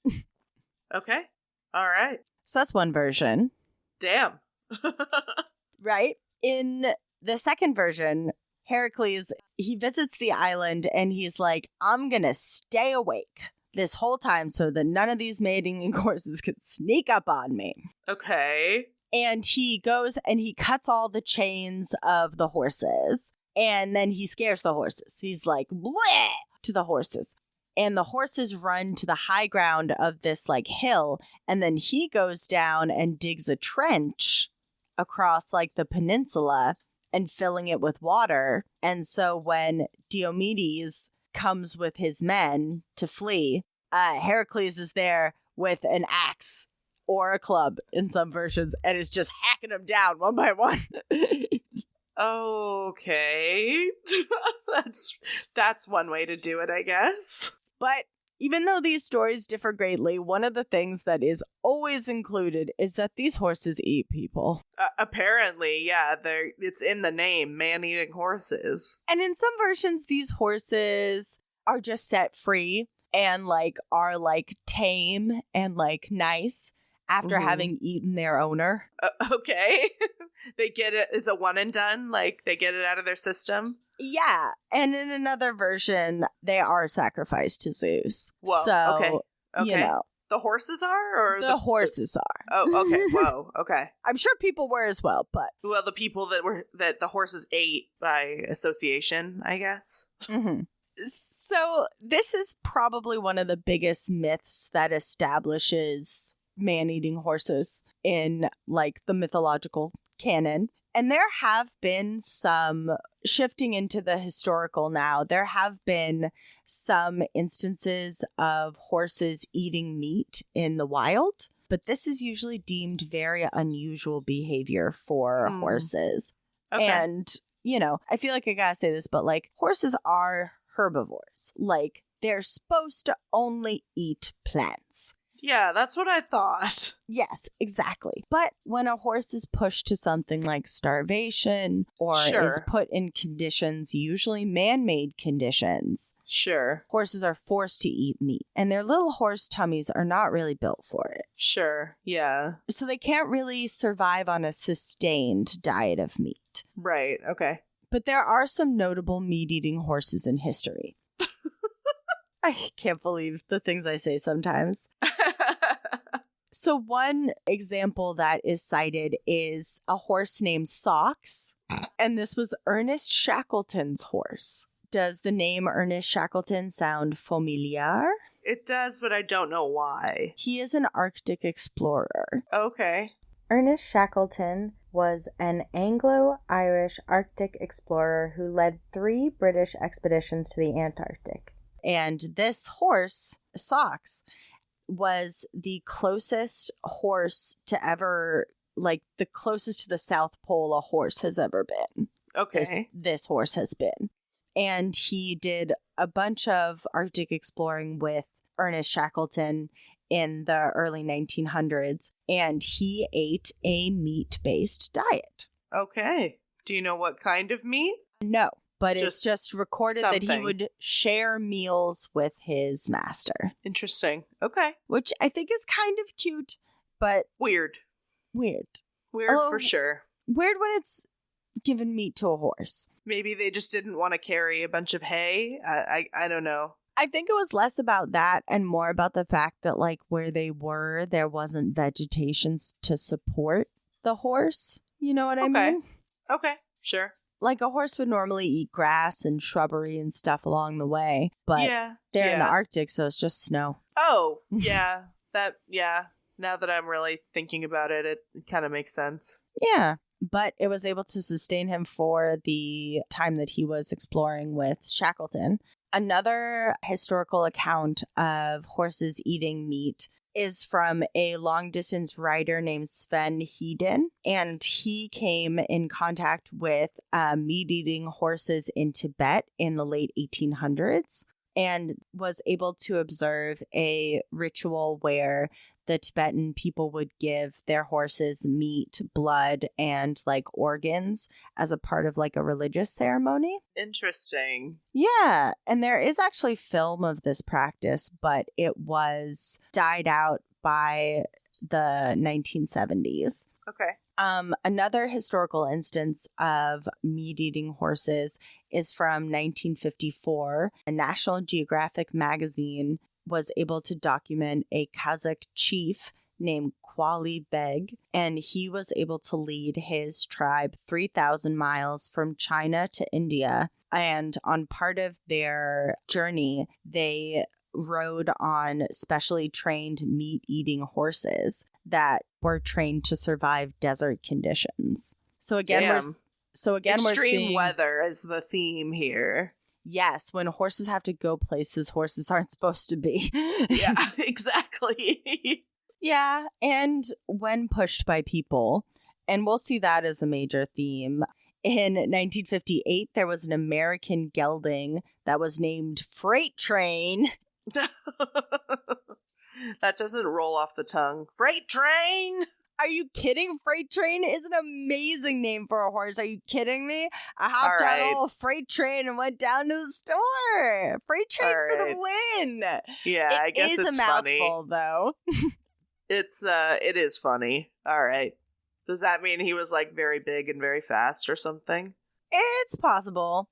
C: Okay. All right.
B: So that's one version.
C: Damn.
B: Right? In the second version, Heracles, he visits the island and he's like, I'm gonna stay awake this whole time so that none of these mating horses can sneak up on me.
C: Okay.
B: And he goes and he cuts all the chains of the horses, and then he scares the horses. He's like, bleh, to the horses. And the horses run to the high ground of this like hill, and then he goes down and digs a trench across like the peninsula and filling it with water. And so when Diomedes comes with his men to flee, Heracles is there with an axe or a club in some versions and is just hacking them down one by one.
C: Okay. That's one way to do it, I guess.
B: But even though these stories differ greatly, one of the things that is always included is that these horses eat people.
C: Apparently, yeah, it's in the name, man-eating horses.
B: And in some versions, these horses are just set free and like are like tame and like nice after
C: Mhm.
B: having eaten their owner.
C: Okay. They get it. It's a one and done. Like, they get it out of their system.
B: Yeah. And in another version, they are sacrificed to Zeus.
C: Whoa,
B: So,
C: okay.
B: you know,
C: The horses are? Or
B: the horses are.
C: Oh, okay. Whoa. Okay.
B: I'm sure people were as well, but.
C: Well, the people that the horses ate by association, I guess.
B: Mm-hmm. So this is probably one of the biggest myths that establishes man-eating horses in like the mythological canon. And there have been some shifting into the historical now. There have been some instances of horses eating meat in the wild, but this is usually deemed very unusual behavior for horses.
C: Okay.
B: And, you know, I feel like I gotta say this, but like horses are herbivores. Like they're supposed to only eat plants.
C: Yeah, that's what I thought.
B: Yes, exactly. But when a horse is pushed to something like starvation or is
C: Sure.
B: put in conditions, usually man-made conditions,
C: Sure.
B: horses are forced to eat meat. And their little horse tummies are not really built for it.
C: Sure. Yeah.
B: So they can't really survive on a sustained diet of meat.
C: Right. Okay.
B: But there are some notable meat-eating horses in history. I can't believe the things I say sometimes. So one example that is cited is a horse named Socks, and this was Ernest Shackleton's horse. Does the name Ernest Shackleton sound familiar?
C: It does, but I don't know why.
B: He is an Arctic explorer.
C: Okay.
G: Ernest Shackleton was an Anglo-Irish Arctic explorer who led 3 British expeditions to the Antarctic.
B: And this horse, Socks, was the closest horse to ever, like the closest to the South Pole a horse has ever been.
C: Okay.
B: This horse has been. And he did a bunch of Arctic exploring with Ernest Shackleton in the early 1900s, and he ate a meat-based diet.
C: Okay. Do you know what kind of meat?
B: No, but it's
C: Just
B: just recorded that he
C: something.
B: would share meals with his master,
C: Interesting. Okay.
B: which I think is kind of cute, but
C: Weird.
B: weird.
C: Weird
B: Although-
C: for sure.
B: Weird when it's giving meat to a horse.
C: Maybe they just didn't want to carry a bunch of hay. I don't know.
B: I think it was less about that and more about the fact that, like, where they were, there wasn't vegetation to support the horse. You know what I
C: Okay.
B: mean?
C: Okay. Sure.
B: Like, a horse would normally eat grass and shrubbery and stuff along the way, but
C: yeah.
B: they're in the
C: yeah.
B: Arctic, so it's just snow.
C: Oh, yeah. Yeah. Now that I'm really thinking about it, it kind of makes sense.
B: Yeah. But it was able to sustain him for the time that he was exploring with Shackleton. Another historical account of horses eating meat is from a long distance rider named Sven Hedin, and he came in contact with meat eating horses in Tibet in the late 1800s and was able to observe a ritual where the Tibetan people would give their horses meat, blood, and like organs as a part of like a religious ceremony.
C: Interesting.
B: Yeah, and there is actually film of this practice, but it was died out by the 1970s.
C: Okay.
B: Another historical instance of meat-eating horses is from 1954. A National Geographic magazine was able to document a Kazakh chief named Kwali Beg, and he was able to lead his tribe 3,000 miles from China to India. And on part of their journey, they rode on specially trained meat-eating horses that were trained to survive desert conditions. So again,
C: Damn.
B: we're
C: Extreme
B: seeing
C: weather is the theme here.
B: Yes, when horses have to go places horses aren't supposed to be.
C: Yeah, exactly.
B: Yeah, and when pushed by people. And we'll see that as a major theme. In 1958, there was an American gelding that was named Freight Train.
C: That doesn't roll off the tongue. Freight train!
B: Are you kidding? Freight Train is an amazing name for a horse. Are you kidding me? I hopped on
C: All right.
B: a little Freight Train and went down to the store. Freight Train
C: All
B: for the
C: right.
B: win.
C: Yeah, I guess
B: It is
C: it's
B: a
C: funny.
B: mouthful, though.
C: It is funny. All right. Does that mean he was like very big and very fast or something?
B: It's possible.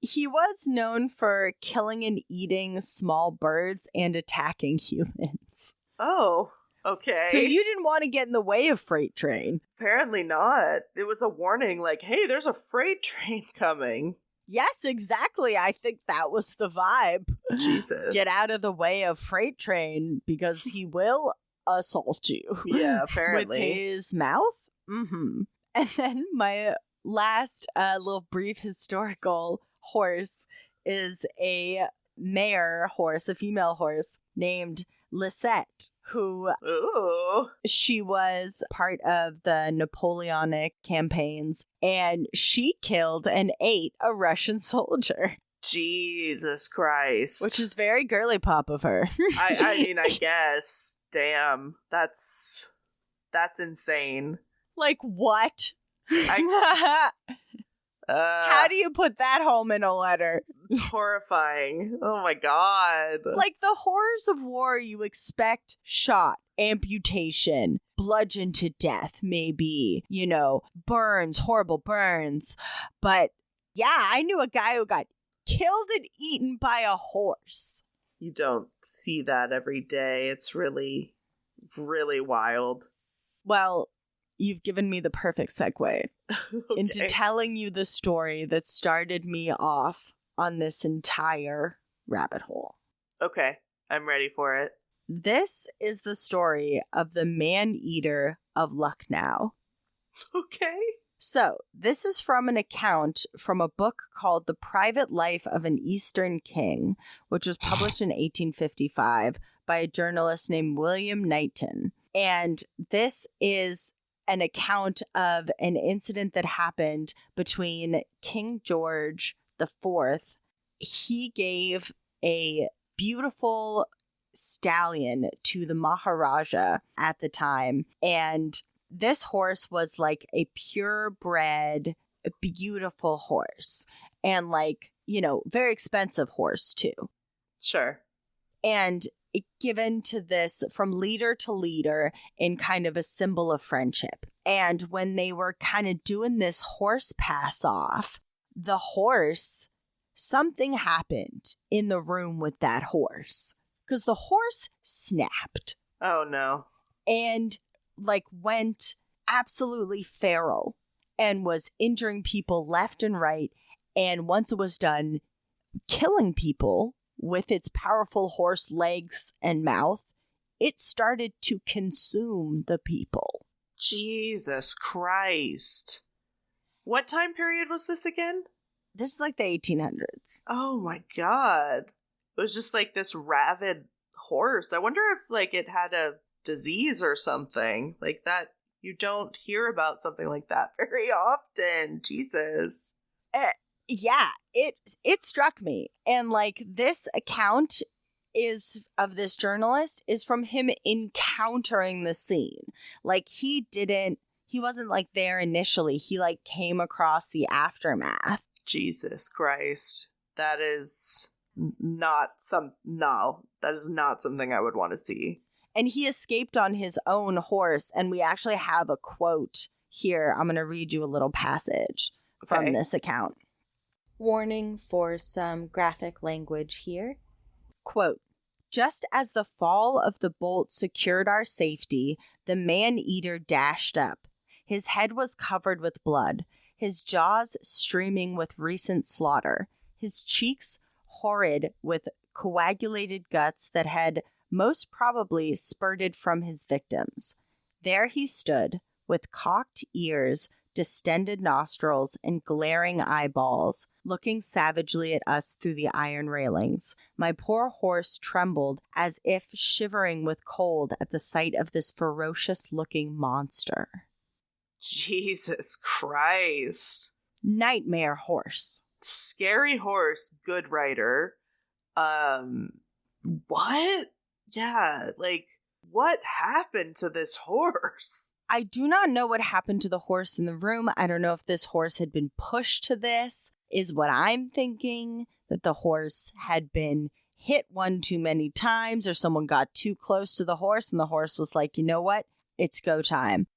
B: He was known for killing and eating small birds and attacking humans.
C: Oh, okay.
B: So you didn't want to get in the way of Freight Train.
C: Apparently not. It was a warning like, hey, there's a freight train coming.
B: Yes, exactly. I think that was the vibe.
C: Jesus.
B: Get out of the way of Freight Train because he will assault you.
C: Yeah,
B: With
C: apparently.
B: his mouth. Mm-hmm. And then my last little brief historical horse is a mare horse, a female horse named Lisette, who
C: Ooh.
B: she was part of the Napoleonic campaigns, and she killed and ate a Russian soldier,
C: Jesus Christ.
B: which is very girly pop of her.
C: I mean, I guess. Damn. That's insane.
B: Like, what?
C: I-
B: How do you put that home in a letter?
C: It's horrifying. Oh my god.
B: Like, the horrors of war, you expect shot, amputation, bludgeoned to death, maybe, burns, horrible burns. But yeah, I knew a guy who got killed and eaten by a horse.
C: You don't see that every day. It's really, really wild.
B: Well, you've given me the perfect segue into
C: Okay.
B: telling you the story that started me off on this entire rabbit hole.
C: Okay, I'm ready for it.
B: This is the story of the man-eater of Lucknow.
C: Okay.
B: So, this is from an account from a book called The Private Life of an Eastern King, which was published in 1855 by a journalist named William Knighton. And this is an account of an incident that happened between King George IV. He gave a beautiful stallion to the Maharaja at the time, and this horse was like a purebred, beautiful horse. And like, you know, very expensive horse too.
C: Sure.
B: And it given to this from leader to leader in kind of a symbol of friendship. And when they were kind of doing this horse pass off, the horse, something happened in the room with that horse. Because the horse snapped.
C: Oh, no.
B: And like went absolutely feral and was injuring people left and right. And once it was done killing people with its powerful horse legs and mouth, it started to consume the people.
C: Jesus Christ. What time period was this again?
B: This is like the 1800s.
C: Oh my God. It was just like this rabid horse. I wonder if like it had a disease or something like that. You don't hear about something like that very often. Jesus.
B: Yeah, it struck me. And like this account is of this journalist is from him encountering the scene. Like he wasn't like there initially. He like came across the aftermath.
C: Jesus Christ. That is not something I would want to see.
B: And he escaped on his own horse. And we actually have a quote here. I'm going to read you a little passage from this account.
G: Warning for some graphic language here.
B: Quote, just as the fall of the bolt secured our safety, the man-eater dashed up. His head was covered with blood, his jaws streaming with recent slaughter, his cheeks horrid with coagulated guts that had most probably spurted from his victims. There he stood, with cocked ears, distended nostrils, and glaring eyeballs, looking savagely at us through the iron railings. My poor horse trembled as if shivering with cold at the sight of this ferocious-looking monster.
C: Jesus Christ.
B: Nightmare horse.
C: Scary horse, good writer. What? Yeah, like, what happened to this horse?
B: I do not know what happened to the horse in the room. I don't know if this horse had been pushed to this, is what I'm thinking, that the horse had been hit one too many times, or someone got too close to the horse and the horse was like, you know what? It's go time.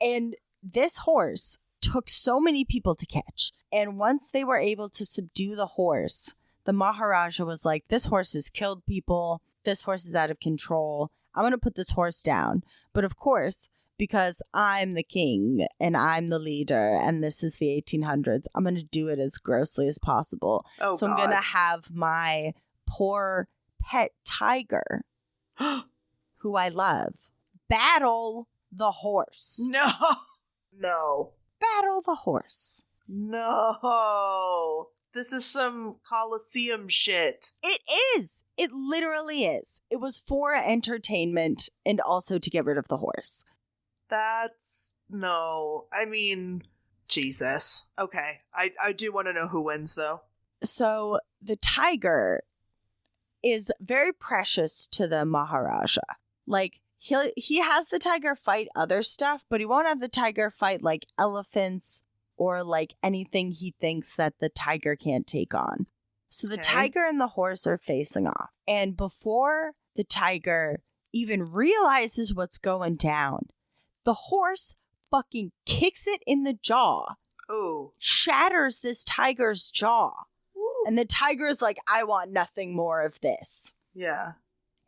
B: And this horse took so many people to catch. And once they were able to subdue the horse, the Maharaja was like, this horse has killed people. This horse is out of control. I'm going to put this horse down. But of course, because I'm the king and I'm the leader and this is the 1800s, I'm going to do it as grossly as possible.
C: Oh,
B: so I'm going to have my poor pet tiger, who I love, battle the horse.
C: No. No.
B: Battle the horse.
C: No. This is some Colosseum shit.
B: It is. It literally is. It was for entertainment and also to get rid of the horse.
C: That's... no. I mean, Jesus. Okay. I do want to know who wins, though.
B: So the tiger is very precious to the Maharaja. Like, he has the tiger fight other stuff, but he won't have the tiger fight like elephants or like anything he thinks that the tiger can't take on. So the tiger and the horse are facing off. And before the tiger even realizes what's going down, the horse fucking kicks it in the jaw.
C: Oh.
B: Shatters this tiger's jaw.
C: Ooh.
B: And the tiger is like, I want nothing more of this.
C: Yeah.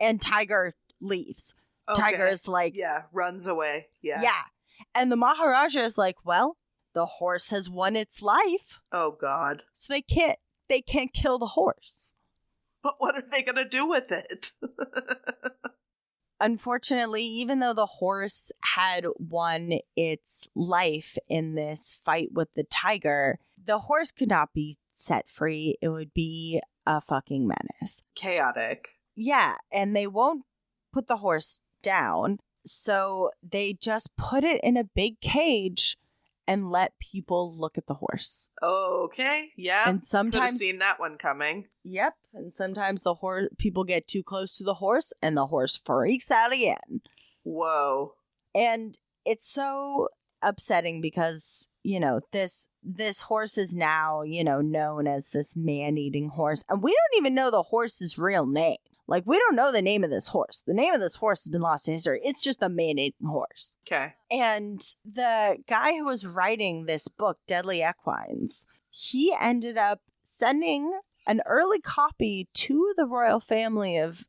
B: And tiger leaves.
C: Okay.
B: Tiger is like...
C: yeah, runs away. Yeah.
B: Yeah. And the Maharaja is like, well, the horse has won its life.
C: Oh, God.
B: So they can't kill the horse.
C: But what are they going to do with it?
B: Unfortunately, even though the horse had won its life in this fight with the tiger, the horse could not be set free. It would be a fucking menace.
C: Chaotic.
B: Yeah, and they won't put the horse down, so they just put it in a big cage and let people look at the horse.
C: Okay, yeah.
B: And sometimes
C: could have seen that one coming.
B: Yep, and sometimes the people get too close to the horse and the horse freaks out again.
C: Whoa.
B: And it's so upsetting because, you know, this horse is now, you know, known as this man-eating horse. And we don't even know the horse's real name. Like, we don't know the name of this horse. The name of this horse has been lost in history. It's just a man-eating horse.
C: Okay.
B: And the guy who was writing this book, Deadly Equines, he ended up sending an early copy to the royal family of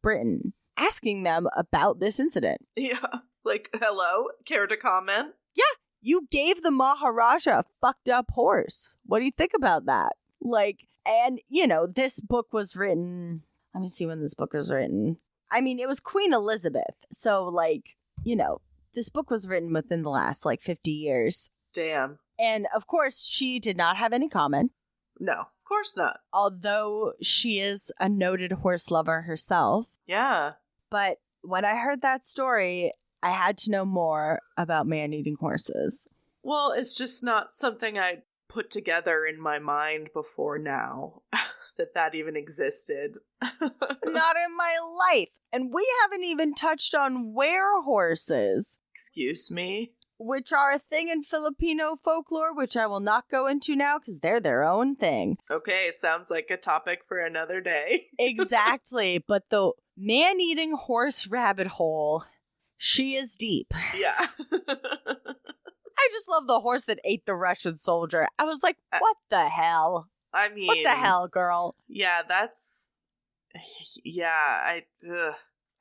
B: Britain, asking them about this incident.
C: Yeah. Like, hello? Care to comment?
B: Yeah. You gave the Maharaja a fucked up horse. What do you think about that? Like, and, you know, this book was written... Let me see when this book was written. I mean, it was Queen Elizabeth. So, like, you know, this book was written within the last, like, 50 years.
C: Damn.
B: And, of course, she did not have any comment.
C: No, of course not.
B: Although she is a noted horse lover herself.
C: Yeah.
B: But when I heard that story, I had to know more about man-eating horses.
C: Well, it's just not something I put together in my mind before now. that even existed.
B: Not in my life. And we haven't even touched on werehorses.
C: Excuse me?
B: Which are a thing in Filipino folklore, which I will not go into now because they're their own thing.
C: Okay, sounds like a topic for another day.
B: Exactly. But the man-eating horse rabbit hole, she is deep.
C: Yeah.
B: I just love the horse that ate the Russian soldier. I was like, what the hell?
C: I mean,
B: what the hell, girl?
C: Yeah, that's... Yeah,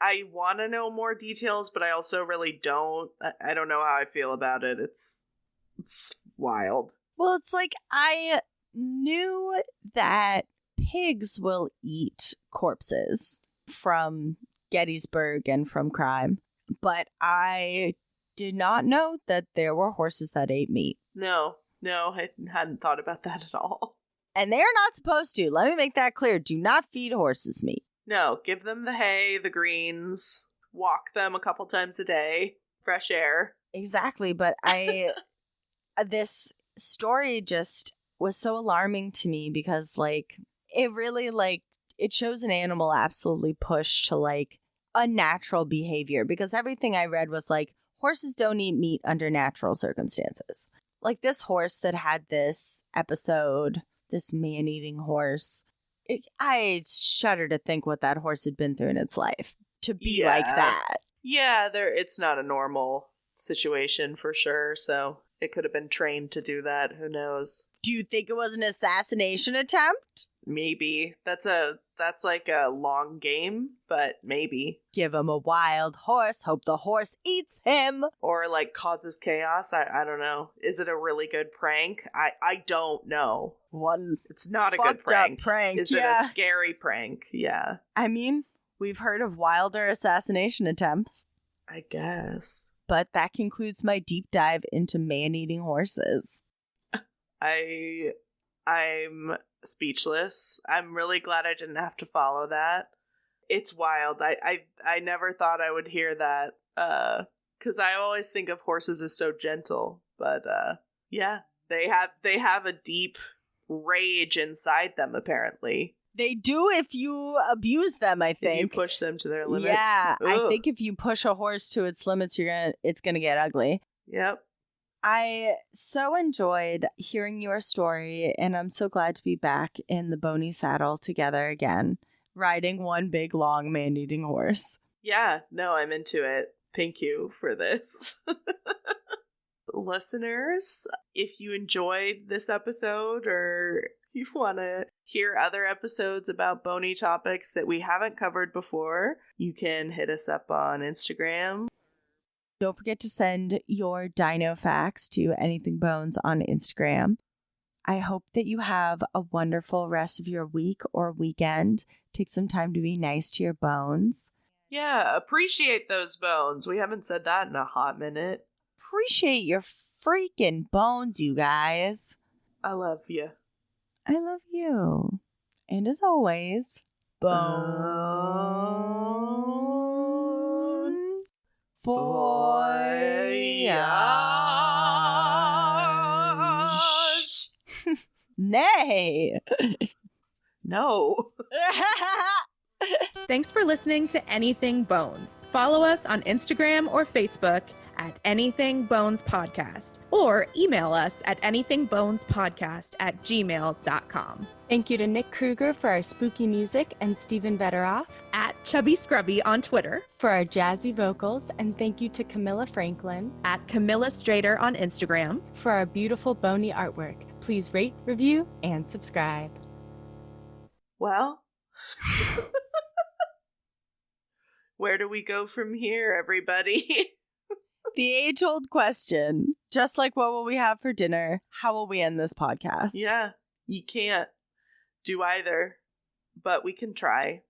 C: I want to know more details, but I also really don't. I don't know how I feel about it. It's wild.
B: Well, it's like I knew that pigs will eat corpses from Gettysburg and from crime, but I did not know that there were horses that ate meat.
C: No, I hadn't thought about that at all.
B: And they're not supposed to. Let me make that clear. Do not feed horses meat.
C: No, give them the hay, the greens, walk them a couple times a day, fresh air.
B: Exactly, but this story just was so alarming to me because, like, it really, like, it shows an animal absolutely pushed to, like, unnatural behavior because everything I read was, like, horses don't eat meat under natural circumstances. Like, this horse that had this episode, this man-eating horse, I shudder to think what that horse had been through in its life to be like that.
C: Yeah, it's not a normal situation for sure, so it could have been trained to do that. Who knows?
B: Do you think it was an assassination attempt?
C: Maybe. That's like a long game, but maybe.
B: Give him a wild horse, hope the horse eats him.
C: Or like causes chaos. I don't know. Is it a really good prank? I don't know. It's not a good prank. Is it a scary prank? Yeah.
B: I mean, we've heard of wilder assassination attempts.
C: I guess.
B: But that concludes my deep dive into man-eating horses.
C: I'm speechless. I'm really glad I didn't have to follow that. It's wild. I never thought I would hear that. Because I always think of horses as so gentle. But yeah, they have a deep rage inside them, apparently.
B: They do if you abuse them, I think.
C: If you push them to their limits.
B: Yeah,
C: Ugh.
B: I think if you push a horse to its limits, it's gonna get ugly.
C: Yep.
B: I so enjoyed hearing your story, and I'm so glad to be back in the bony saddle together again, riding one big, long, man-eating horse.
C: Yeah, no, I'm into it. Thank you for this. Listeners, if you enjoyed this episode or you want to hear other episodes about bony topics that we haven't covered before, you can hit us up on Instagram.
B: Don't forget to send your dino facts to Anything Bones on Instagram. I hope that you have a wonderful rest of your week or weekend. Take some time to be nice to your bones.
C: Yeah, appreciate those bones. We haven't said that in a hot minute.
B: Appreciate your freaking bones, you guys.
C: I love you.
B: I love you. And as always, bone voyage. Nay.
C: No.
H: Thanks for listening to Anything Bones. Follow us on Instagram or Facebook at anythingbonespodcast or email us at anythingbonespodcast@gmail.com.
B: Thank you to Nick Kruger for our spooky music and Stephen Vetteroff
H: At Chubby Scrubby on Twitter.
B: for our jazzy vocals, and thank you to Camilla Franklin
H: At Camilla Strader on Instagram.
B: for our beautiful bony artwork. Please rate, review, and subscribe.
C: Well, where do we go from here, everybody?
B: The age-old question, just like what will we have for dinner, how will we end this podcast?
C: Yeah, you can't do either, but we can try.